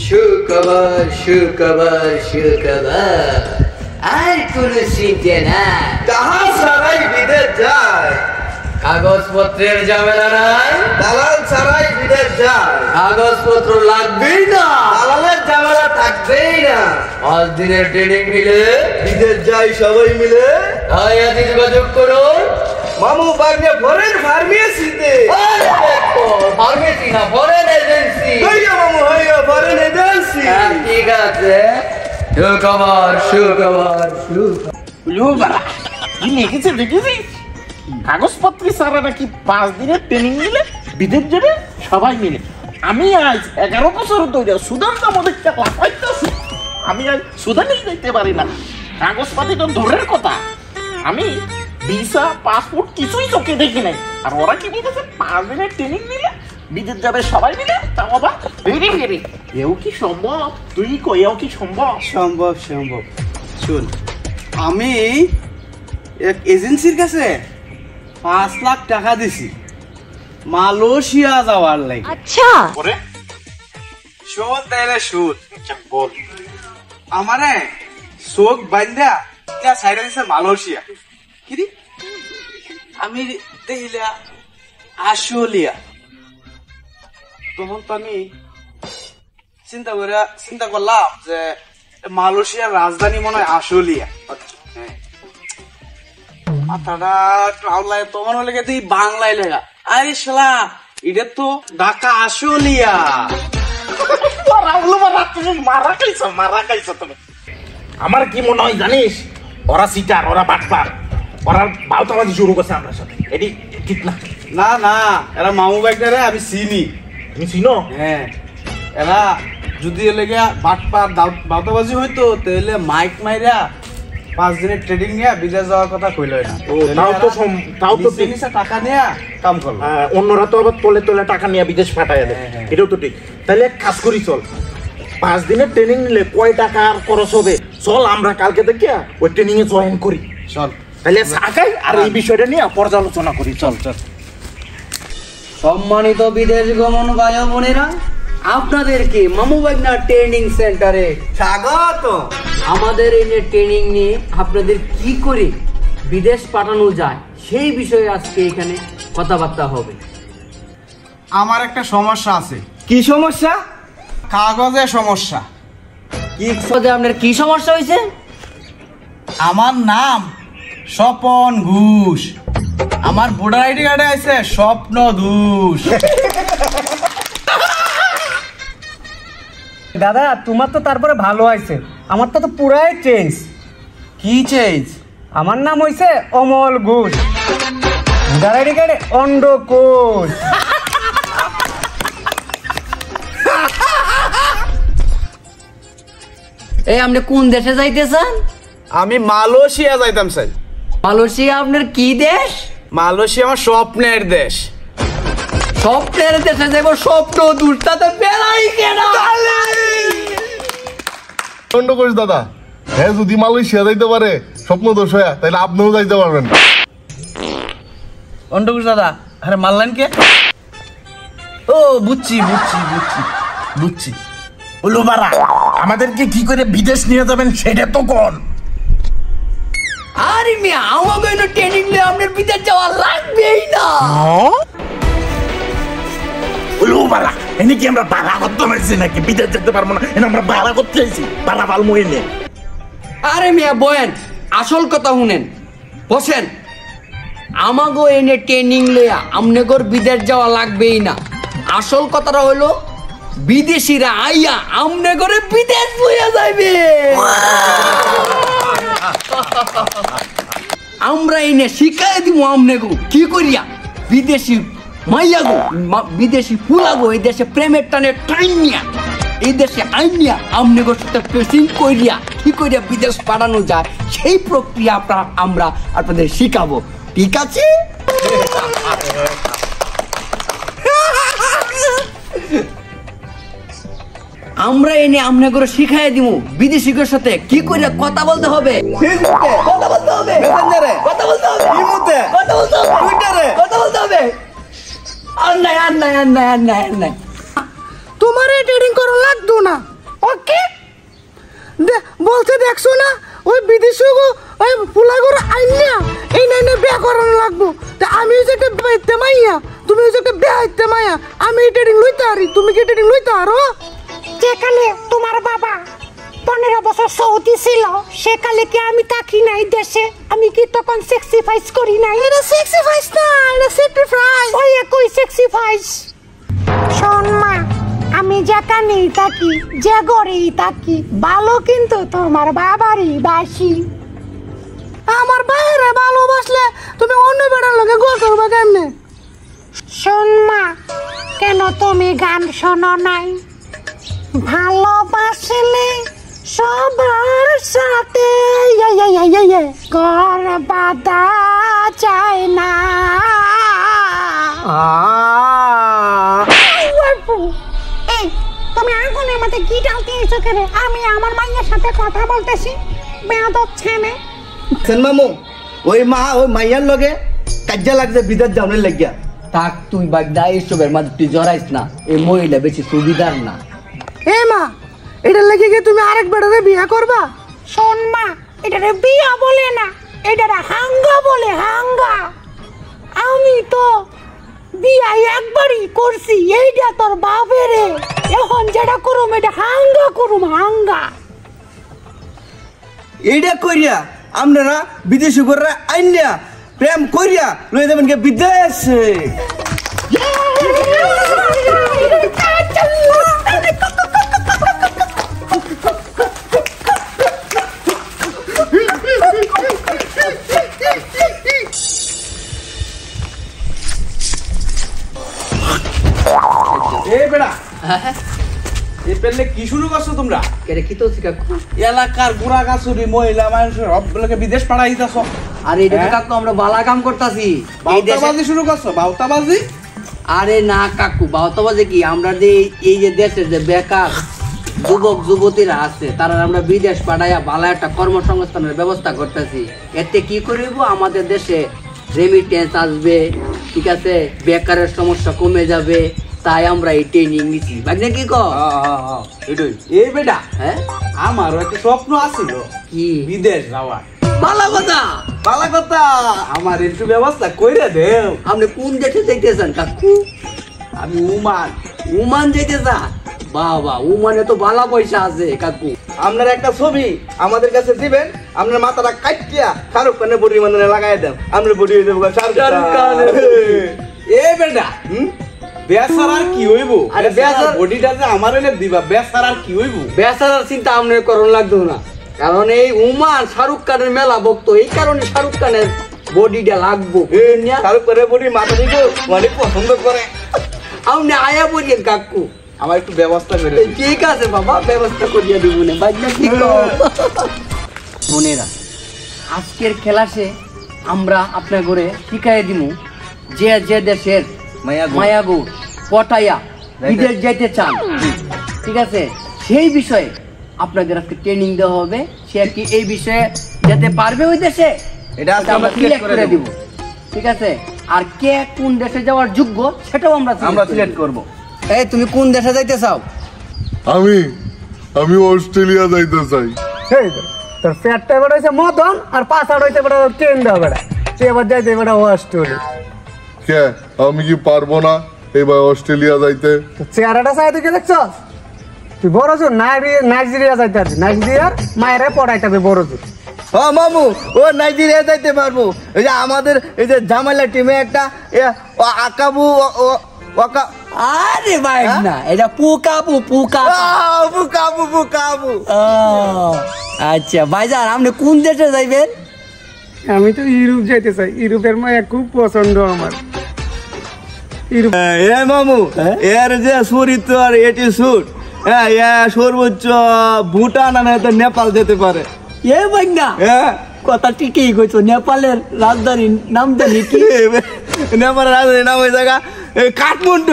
সুখবর সুখবর সুখবর, আর কোন চিন্তা নাই। তাহা ছাড়াই বিদেশ যায়, কাগজপত্রের ঝামেলা নাই, দালাল ছাড়াই বিদেশ যায়, কাগজপত্র লাগবেই না, দালালের ঝামেলা থাকবেই না। 5 দিনের ট্রেনিং নিলে বিদেশ যাই সবাই মিলে, তাই আজ যোগাযোগ করুন মামু বাগনে ফরেন ফার্মেসিতে। ফার্মেসি না, ফরেন এজেন্সি। হইয়া মামু হইয়া ফরেন এজেন্সি। ঠিক আছে, সুখবর সুখবর সুখবর। দেখেছিস কাগজপত্র ছাড়া নাকি 5 দিনের ট্রেনিং নিলে বিদেশ যাবে সবাই মিলে। আমি আজ 11 বছর ধরে সুদান আমাদের লাফাইতেছি, আমি আজ সুদানেই যেতে পারি না। কাগজপাতি তো দূরের কথা, আমি ভিসা পাসপোর্ট কিছুই চোখে দেখি নাই। আর ওরা কি বলতেছে 5 দিনের ট্রেনিং নিলে বিদেশ যাবে সবাই মিলে, তাও আবার ফেরি ফেরি। এও কি সম্ভব? তুই কই এও কি সম্ভব? সম্ভব সম্ভব। শুন, আমি এক এজেন্সির কাছে 5 লাখ টাকা দিছি মালয়েশিয়া যাওয়ার লাগে। আচ্ছা, পরে শোন তাইলে শুন, বল। আমারে চোখ বান্ধা সাইডে দিছে মালয়েশিয়া। কি আমি দেখিলা আশুলিয়া। তখন তো আমি চিন্তা করলাম যে মালয়েশিয়ার রাজধানী মনে হয় আশুলিয়া। মাথাটা একটু আউলায়, তখন লেগে তুই বাংলায় লেখা। আরে শালা, এটা তো ঢাকা আশুলিয়া। আমার কি মনে হয় জানিস, ওরা সিটার, ওরা বাটপার, ওরা বাউতাবাজি শুরু করছে আমার সাথে। এটি ঠিক না। না না, এরা মামু বাইকটারে আমি চিনি। তুমি চিনো? হ্যাঁ, এরা যদি লেগে বাটপার বাউতাবাজি হইতো তাহলে মাইক মাইরা 5 দিনের ট্রেডিং নিয়ে বিদেশ যাওয়ার কথা কইল না। তাও তো টাকা নিয়ে কাম করলো। অন্যরা তো আবার তোলে তোলে টাকা নিয়ে বিদেশ পাঠায় দেয়, এটাও তো ঠিক। তাহলে এক কাজ করি, চল 5 দিনের ট্রেনিং নিলে কয় টাকা আর খরচ হবে, চল আমরা কালকে থেকে ওই ট্রেনিং এ জয়েন করি। চল তাহলে আগাই আর এই বিষয়টা নিয়ে পর্যালোচনা করি। চল চল। সম্মানিত বিদেশ গমন ভাই বোনেরা, আপনাদেরকে মামু বাগনা ট্রেনিং সেন্টারে স্বাগত। আমাদের এই ট্রেনিং নিয়ে আপনাদের কি করে বিদেশ পাঠানো যায় সেই বিষয়ে আজকে এখানে কথাবার্তা হবে। আমার একটা সমস্যা আছে। কি সমস্যা? কাগজের সমস্যা। কি আপনার কি সমস্যা হয়েছে? আমার নাম স্বপন ঘোষ, আমার ভোটার আইডি কার্ডে আছে স্বপ্ন ঘোষ। দাদা, তোমার তো তারপরে ভালো আছে, আমার তো পুরাই চেঞ্জ। কি চেঞ্জ? আমার নাম হইছে অমল ঘোষ, ভোটার আইডি কার্ডে অন্ড ঘোষ। এই আপনি কোন দেশে যাইতেছেন? আমি মালয়েশিয়া যাইতাম স্যার। মালয়েশিয়া আপনার কি দেশ? মালয়েশিয়া আমার স্বপ্নের দেশ। স্বপ্নের দেশে যাবো, স্বপ্ন দুষ্টাতে বেড়াই কেন? দণ্ড করিস দাদা, হ্যাঁ যদি মালয়েশিয়া যাইতে পারে স্বপ্ন দোষ হয়ে, তাহলে আপনিও যাইতে পারবেন। অন্ড ঘোষ দাদা, আরে মারলেন কে? ও বুঝছি বুঝছি বুঝছি বুঝছি। বলো বারা, আমাদেরকে কি করে বিদেশ নিয়ে যাবেন সেটা তো কোন। আরে মিয়া, আমাকে ট্রেনিং নিয়ে আপনার বিদেশ যাওয়া লাগবেই না। বলো বারা, এনে কি আমরা বালা করতে পারছি নাকি? বিদেশ যেতে পারবো না, এনে আমরা বালা করতে আইছি, বালা বাল মহিনে। আরে মিয়া বয়েন, আসল কথা শুনেন, বসেন। আমাগো এনে ট্রেনিং লইয়া আমনেগর বিদেশ যাওয়া লাগবেই না। আসল কথাটা হলো বিদেশিরা আইয়া আমনে করে বিদেশ লইয়া যাইবে। আমরা এনে শিখাই দিব আমনেগো কি করিয়া বিদেশি মাইয়াগো, বিদেশি ফুলাগো এই দেশে প্রেমের টানে টাইম নিয়া এই দেশে আইনিয়া আমনেগোর সাথে প্রেসিং করিয়া কি করিয়া বিদেশ পাঠানো যায় সেই প্রক্রিয়া আমরা আপনাদের শিখাবো। ঠিক আছে? আমরা এনে আমনেগোর শিখাই দিব বিদেশিদের সাথে কি করিয়া কথা বলতে হবে, কথা বলতে হবে, কথা বলতে হবে, কথা বলতে হবে, কথা বলতে হবে। আর নাই আর নাই আর নাই আর নাই আর নাই। তোমার ট্রেনিং করা লাগতো না, দেখছো না ওই বিদেশি ওই ফুলাগুলো আইনিয়া এই নাইনে বিয়া করানো লাগবো তা আমি ওই যে একটা বাইতে মাইয়া তুমি ওই যে একটা বেহাইতে মাইয়া আমি এই ট্রেডিং লইতে পারি তুমি কি ট্রেডিং লইতে পারো যেখানে তোমার বাবা 15 বছর সৌদি ছিল সেকালে কি আমি থাকি নাই দেশে আমি কি তখন স্যাক্রিফাইস করি নাই এটা স্যাক্রিফাইস না এটা স্যাক্রিফাইস ওই একই স্যাক্রিফাইস শোন মা আমি যেখানেই থাকি যে ঘরেই থাকি ভালো কিন্তু তোমার বাবারই বাসি আমার বাইরে ভালোবাসলে তুমি অন্য বেড়ার লগে গোল করবা কেমনে শোন মা কেন তুমি গান শোনো নাই ভালোবাসলে সবার সাথে ঘর বাঁধা যায় না এই তুমি আগুনের মধ্যে কি ডালতে এসো কেন আমি আমার মায়ের সাথে কথা বলতেছি বেয়াদব ছেলে সেন মামু ওই মাইয়ার লগে কাজ্জা লাগছে বিদেশ যাওয়ার লাগিয়া থাক তুই বাগদা এইসবের মাঝে তুই জড়াইস না এই মহিলা বেশি সুবিধার না এ মা এটা লাগে কি তুমি আরেক বেড়ারে বিয়া করবা শোন মা এটারে বিয়া বলে না এটারে হাঙ্গা বলে হাঙ্গা আমি তো বিয়া একবারই করছি এইটা তোর বাপেরে এখন যেটা করুম এটা হাঙ্গা করুম হাঙ্গা এইটা করিয়া আপনারা বিদেশি করে আইনিয়া প্রেম করিয়া লই দেবেন কে বিদেশে এই বেটা এই পেলে কি শুরু করছো তোমরা কেরে কি তো কাকু এলাকার বুড়া গাছুরি মহিলা মানুষের সবগুলোকে বিদেশ পাঠাই দিতেছ আরে এটা তো কাকু আমরা বালা কাম করতাছি এই দেশে বাউতাবাজি শুরু করছো বাউতাবাজি আরে না কাকু বাউতাবাজি কি আমরা যে এই যে দেশের যে বেকার যুবক যুবতীরা আছে তারা আমরা বিদেশ পাঠাইয়া ভালো একটা কর্মসংস্থানের ব্যবস্থা করতেছি এতে কি করিব আমাদের দেশে রেমিটেন্স আসবে ঠিক আছে বেকারের সমস্যা কমে যাবে তাই আমরা এই ট্রেনিং নিছি বাগনে কি কো এটাই এই বেটা হ্যাঁ আমারও একটা স্বপ্ন আছিল কি বিদেশ যাওয়ার ভালো কথা ভালো কথা আমার একটু ব্যবস্থা কইরা দেও আপনি কোন দেশে যাইতেছেন কাকু আমি উমান উমান যাইতে যা বাবা উমানে তো ভালো পয়সা আছে কাকু আপনার একটা ছবি আমাদের কাছে দিবেন আপনার মাথাটা কাটিয়া শাহরুখ খানের বডি মানে লাগাই দেন আপনার বডি হয়ে যাবো শাহরুখ খান এ বেটা বেসার আর কি হইব আরে বেসার বডিটা যে আমার হইলে দিবা বেসার আর কি হইব বেচারার চিন্তা আপনার করণ লাগতো না কারণ এই উমান শাহরুখ খানের মেলা ভক্ত এই কারণে শাহরুখ খানের বডিটা লাগবো শাহরুখ খানের বডি মাথা দিকে অনেক পছন্দ করে আপনি আয়া বলিয়েন কাকু আমার একটু ব্যবস্থা করে ঠিক আছে বাবা ব্যবস্থা করিয়া দিব না বাজনা ঠিক বোনেরা আজকের ক্লাসে আমরা আপনার ঘরে শিখাই দিব যে যে দেশের মায়াগো পটাইয়া বিদেশ যাইতে চান ঠিক আছে সেই বিষয়ে আপনাদের আজকে ট্রেনিং দেওয়া হবে সে কি এই বিষয়ে যেতে পারবে ওই দেশে এটা আমরা সিলেক্ট করে দিব ঠিক আছে আর কে কোন দেশে যাওয়ার যোগ্য সেটাও আমরা সিলেক্ট করব এই তুমি কোন দেশে যাইতে চাও আমি অস্ট্রেলিয়া যাইতে চাই এই তোর পেটটা বেড়া হয়েছে মদন আর পাশাড় হয়েছে বেড়া ট্রেন দেওয়া বেড়া তুই এবার যাইতে বেড়া অস্ট্রেলিয়া কে আমি কি পারবো না এবার অস্ট্রেলিয়া যাইতে চেহারাটা চাই তুই দেখছস তুই বড় জোর নাইজেরিয়া যাইতে পারবি নাইজেরিয়ার মায়েরা পড়াইতে হবে বড় জোর ও মামু ও নাইজেরিয়া যাইতে পারবো এই যে আমাদের এই যে জামাইলা টিমে একটা আকাবু আরে ভাই না এটা পুকাবু আচ্ছা ভাইজান আপনি কোন দেশে যাইবেন আমি তো ইউরোপ যাইতে চাই ইউরোপের মায়া খুব পছন্দ আমার এ মামু এর যে চরিত্র আর এটি শুট হ্যাঁ সর্বোচ্চ ভুটান না তো নেপাল যেতে পারে এ ভাই না কথা ঠিকই কইছো নেপালের রাজধানীর নাম জানি কি নেপালের রাজধানীর নাম ওই জায়গা কাঠমান্ডু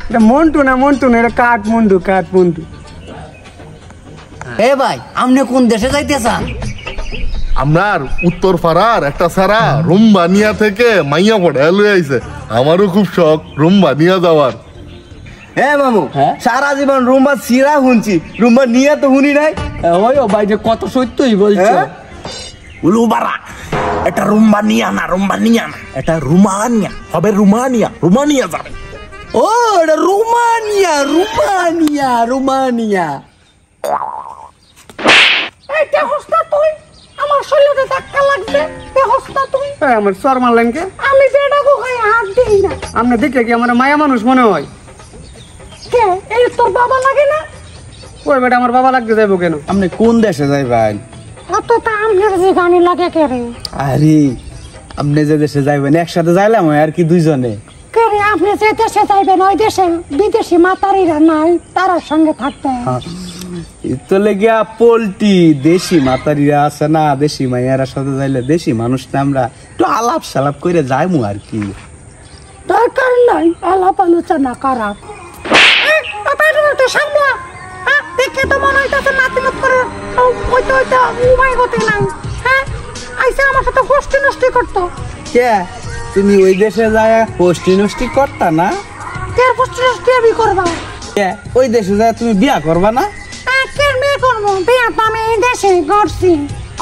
এটা মন্টু না এটা কাঠমান্ডু এ ভাই আপনি কোন দেশে যাইতে চান আপনার উত্তর পাড়ার একটা সারা রুমবানিয়া থেকে মাইয়া পড়ে লই আইছে আমারও খুব শখ রুমবানিয়া যাওয়ার হ্যাঁ মামু, হ্যাঁ? সারা জীবন রুম্বা সিরা শুনছি, রুম্বা নিয়ে তো শুনি নাই। ওই ও ভাই যে কত সত্যই বলছো। হ্যাঁ? উলু বারা, এটা রুম্বানিয়া না, রুম্বানিয়া না, এটা রুমানিয়া হবে, রুমানিয়া, রুমানিয়া যাবে। ও এটা রোমানিয়া, রোমানিয়া, রোমানিয়া। এই দেখোস না তুই আমার শরীরে ধাক্কা লাগবে, দেখোস না তুই? আমার সর মারলেন কে? আমি বেটা গোহাই হাত দিই না। আপনি দেখে কি আমার মায়া মানুষ মনে হয়? কে এই তোর বাবা লাগে না? ওই বেটা আমার বাবা লাগতে যাইবো কেন? আপনি কোন দেশে যাইবেন? অত তা আমনের যে গানি লাগে কে রে? আরে আপনি যে দেশে যাইবেন একসাথে যাইলাম আর কি দুইজনে? কে রে আপনি যে দেশে যাইবেন ওই দেশে বিদেশি মাতারিরা নাই, তারার সঙ্গে থাকতে তো লেগিয়া পোল্ট্রি দেশি মাতারিরা আছে না, দেশি মাইয়ারা সাথে যাইলে দেশি মানুষ না আমরা একটু আলাপ সালাপ করে যাইমু আর কি। দরকার নাই আলাপ আলোচনা করার। সামলা দেখে তো মনে হইতেছে নাতি নাত করে ওইটা ওইটা উমাই গতি নাই। হ্যাঁ আইসা আমার সাথে গোষ্ঠী নষ্টি করতো। কে তুমি ওই দেশে যায় পোস্টি নষ্টি করতা না? কে গোষ্ঠী নষ্টি আমি করবা? কে ওই দেশে যায় তুমি বিয়া করবা না? কে মেয়ে করবো? বিয়া তো আমি এই দেশে করছি।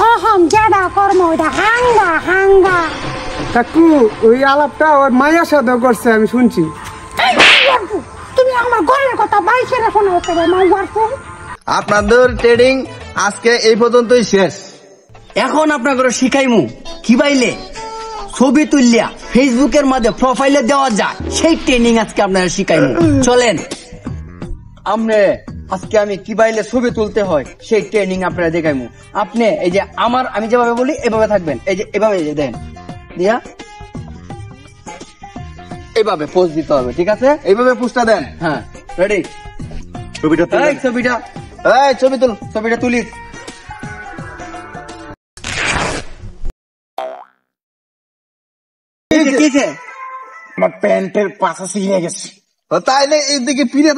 অহম যেটা কর্ম ওইটা হাঙ্গা হাঙ্গা। কাকু ওই আলাপটা ওর মায়ের সাথে করছে আমি শুনছি। তুমি আমার ঘরের কথা বাইশে রেখো না করে মাই গর্ব। আপনাদের ট্রেডিং আজকে এই পর্যন্তই শেষ। এখন আপনাকে শিখাইমু কি বাইলে ছবি তুললিয়া ফেসবুকের মধ্যে প্রোফাইলে দেওয়া যায়, সেই ট্রেনিং আজকে আপনারা শিখাইমু। চলেন আপনি আজকে আমি কি বাইলে ছবি তুলতে হয় সেই ট্রেনিং আপনারা দেখাইমু। আপনি এই যে আমি যেভাবে বলি এভাবে থাকবেন, এই যে এভাবে এই যে দেন দিয়া এইভাবে পোজ দিতে হবে, ঠিক আছে? এইভাবে পুষ্টা দেন। হ্যাঁ রেডি? ছবিটা এই ছবিটা, এই ছবি তুল। ছবিটা তুলিস। কিছে আমার প্যান্টের পাশা ছিঁড়ে গেছে। তাইলে এইদিকে ফিরে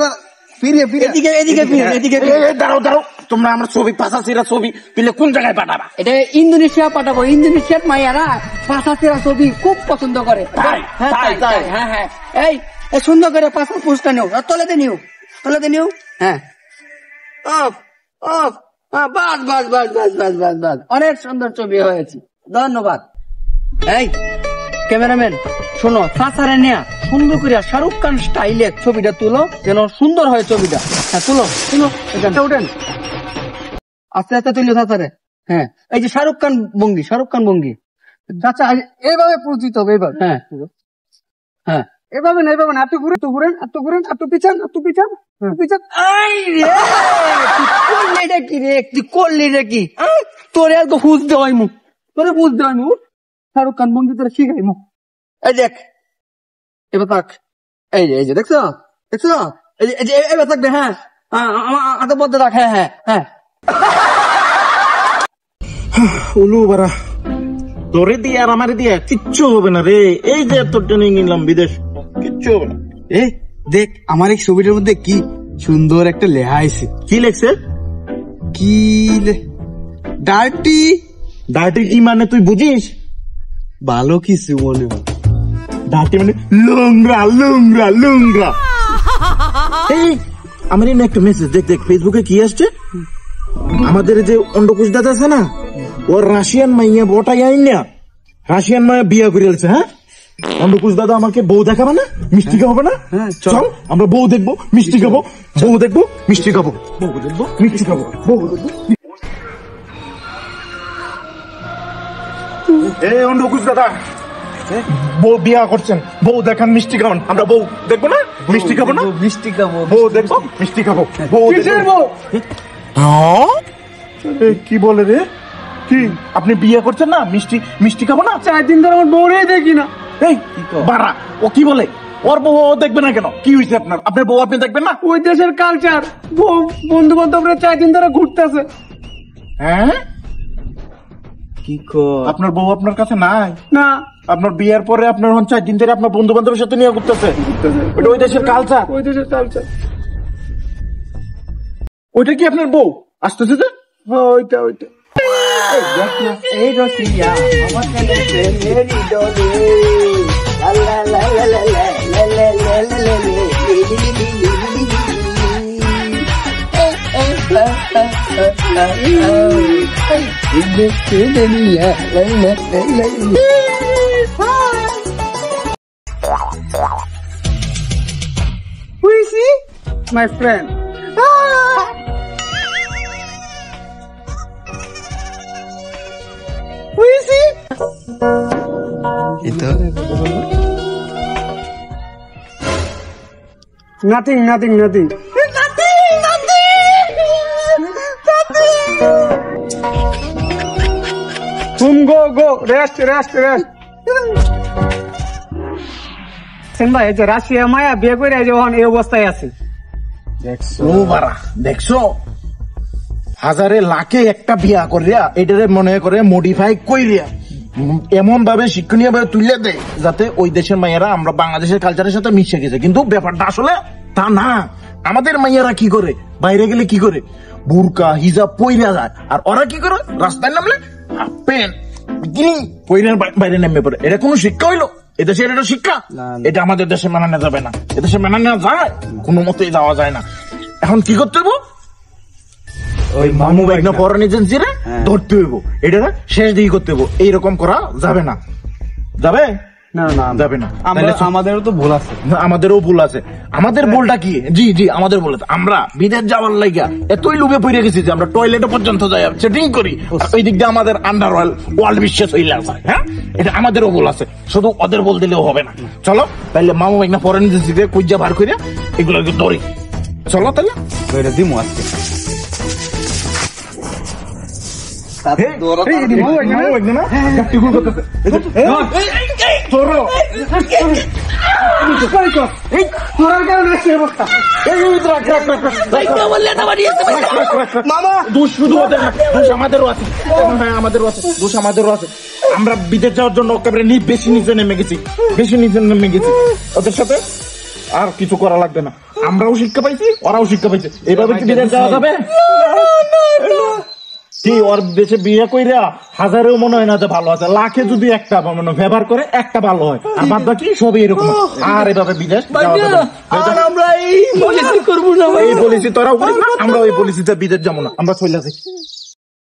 ফিরে এদিকে এদিকে ফিরে, এদিকে এই, এই, দাঁড়াও দাঁড়াও, তোমরা আমার ছবি পাশা ছিঁড়া ছবি পেলে কোন জায়গায় পাঠাবা? এটা ইন্দোনেশিয়া পাঠাবো। ইন্দোনেশিয়ার মাইয়ারা পাশা ছেঁড়া ছবি খুব পছন্দ করে। তাই, হ্যাঁ তাই, তাই, হ্যাঁ হ্যাঁ। এই সুন্দর করে পাশার পোস্টটা নিও, তলেতে নিও, তলেতে নিও। হ্যাঁ অফ অফ, বাস বাস বাস বাস বাস বাস বাস, অনেক সুন্দর ছবি হয়েছে, ধন্যবাদ। এই ক্যামেরাম্যান শোনো, সাসারে নেয়া সুন্দর করে শাহরুখ খান স্টাইলে ছবিটা তুলো, যেন সুন্দর হয় ছবিটা। হ্যাঁ তুলো তুলো, এখানে উঠেন, আস্তে আস্তে তুলো সাসারে। হ্যাঁ এই যে শাহরুখ খান ভঙ্গি, শাহরুখ খান ভঙ্গি। আচ্ছা এইভাবে পোজ দিতে হবে, এইভাবে। হ্যাঁ হ্যাঁ এভাবে না, এভাবে না, একটু ঘুরে, একটু ঘুরেন, একটু ঘুরেন, একটু পিছান, একটু পিছান, একটু পিছান। এই রে, তুই করলি এটা কি রে? তুই করলি এটা কি? তোরে আর তো হুজ দেওয়াই মুখ, তোরে হুজ দেওয়াই মুখ, শাহরুখ খান ভঙ্গি তোরা শিখাই মুখ। এই দেখ এবার থাক, এই যে দেখছো দেখছো, এই যে এবার থাকবে। হ্যাঁ আমার হাতে বদ্ধ রাখ। হ্যাঁ হ্যাঁ হ্যাঁ। উলু বারা, তোরে দিয়ে আর আমারে দিয়ে কিচ্ছু হবে না রে। এই যে এত ট্রেনিং নিলাম বিদেশ, কিচ্ছু হবে না। এই দেখ আমার এই ছবিটার মধ্যে কি সুন্দর একটা লেখা আছে। কি লেখছে? কি ডার্টি? ডার্টি কি মানে তুই বুঝিস? ভালো কিছু মনে হয়। ডার্টি মানে লুংরা লুংরা লুংরা। এই আমার এই একটা মেসেজ দেখ, দেখ ফেসবুকে কি আসছে। আমাদের যে অন্ডকুশ দাদা আছে না, ওর রাশিয়ান মাইয়া বটাই আইন না, রাশিয়ান মাইয়া বিয়া করে এলছে। হ্যাঁ অন্ডকুশ দাদা আমাকে বউ দেখাবে না, মিষ্টি খাবো না? চল আমরা বউ দেখবো, মিষ্টি খাবো, বউ দেখবো, মিষ্টি খাবো, বউ দেখবো, মিষ্টি খাবো, বউ দেখবো। এই অন্ডকুশ দাদা বউ বিয়া করছেন, বউ দেখান, মিষ্টি খাওয়ান, আমরা বউ দেখবো না, মিষ্টি খাবো না? মিষ্টি খাবো, বউ দেখবো, মিষ্টি খাবো, বউ দেখবো। কি বলে রে? কি আপনি বিয়ে করছেন না, মিষ্টি মিষ্টি খাবো না? 4 দিন ধরে আমার বউরেই দেখি না। এই বাড়া, ও কি বলে? ওর বউ ও দেখবে না কেন? কি হয়েছে আপনার? আপনার বউ আপনি দেখবেন না? ওই দেশের কালচার, বন্ধু বান্ধবরা 4 দিন ধরে ঘুরতেছে। হ্যাঁ কি কর? আপনার বউ আপনার কাছে নাই? না আপনার বিয়ের পরে আপনার 4 দিন ধরে আপনার বন্ধু বান্ধবের সাথে নিয়ে ঘুরতেছে। ওটা ওই দেশের কালচার, ওই দেশের কালচার। ওইটা কি আপনার বউ আসতেছে যে? ওইটা ওইটা এই রসিয়া আমার কাছে প্রেমেরই ডলে, লা লা লা লা লা লা লা লা লা লা লা। Who is he? My friend. Who is he? Nothing. Go. Rest. ভাই যে রাশিয়া মায়া বিয়ে করে যখন এই অবস্থায় আছে দেখছো হাজারে লাখে একটা বিয়া করিয়া এটারে মনে করে মডিফাই কইরিয়া এমন ভাবে শিক্ষণীয় ভাবে তুলে দেয় যাতে ওই দেশের মাইয়ারা আমরা বাংলাদেশের কালচারের সাথে মিশে গেছে, কিন্তু ব্যাপারটা আসলে তা না। আমাদের মাইয়ারা কি করে, বাইরে গেলে কি করে, বুরকা হিজাব পইরা যায়, আর ওরা কি করে রাস্তায় নামলে হাফ প্যান্ট বাইরে নেমে পড়ে। এটা কোনো শিক্ষা হইলো? এদেশের এটা শিক্ষা? এটা আমাদের দেশে মানানো যাবে না, এদেশে মানানো যায় কোনো মতেই যাওয়া যায় না। এখন কি করতে হইব? ওই মামু বাইক না ফরেন এজেন্সিরে ধরতে হইব, এটা শেষ দিকে করতে হইব। এইরকম করা যাবে না। যাবে না যাবে না। আমাদেরও তো ভুল আছে। আমাদেরও ভুল আছে। আমাদের ভুলটা কি? জি আমাদের ভুল আছে। আমরা বিদেশ যাওয়ার লাইগা এতই লোভে পড়ে গেছি যে আমরা টয়লেটে পর্যন্ত যাই সেটিং করি, ওই দিক দিয়ে আমাদের আন্ডার ওয়ার্ল্ড বিশ্বাস হইলে যায়। হ্যাঁ, এটা আমাদেরও ভুল আছে, শুধু ওদের বল দিলেও হবে না। চলো তাইলে মামু বাইক না ফরেন এজেন্সিতে কুইজা বার করে এগুলোকে ধরি। চলো তাহলে দিমু আজকে। আমাদেরও আছে। আমরা বিদেশ যাওয়ার জন্য বেশি নিচে নেমে গেছি ওদের সাথে। আর কিছু করা লাগবে না, আমরাও শিক্ষা পাইছি, ওরাও শিক্ষা পাইছে। এইভাবে কি বিদেশ যাওয়া যাবে? কি ওর দেশে বিয়ে কইরা হাজারেও মনে হয় না যে ভালো আছে, লাখে যদি একটা মানে ব্যবহার করে একটা ভালো হয়, আর বাদ বাকি সবই এরকম। আর এভাবে বিদেশ আমরা এই পলিসি তোরাও করিস না, আমরা ওই পলিসিতে বিদেশ যাবো না, আমরা চলে যাই।